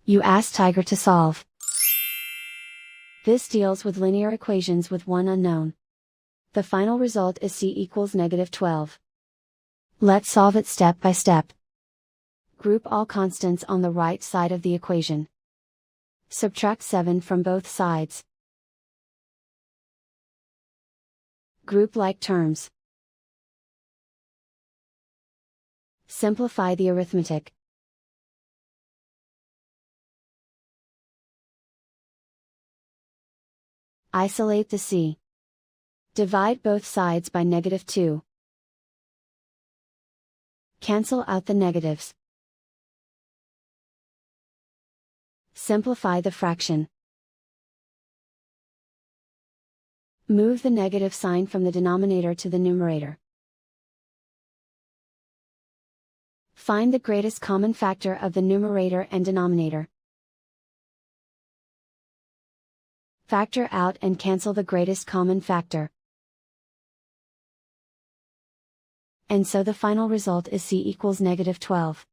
You ask Tiger to solve. This deals with linear equations with one unknown. The final result is c equals -12. Let's solve it step by step. Group all constants on the right side of the equation. Subtract 7 from both sides. Group like terms. Simplify the arithmetic. Isolate the c. Divide both sides by -2. Cancel out the negatives. Simplify the fraction. Move the negative sign from the denominator to the numerator. Find the greatest common factor of the numerator and denominator. Factor out and cancel the greatest common factor. And so the final result is c equals -12.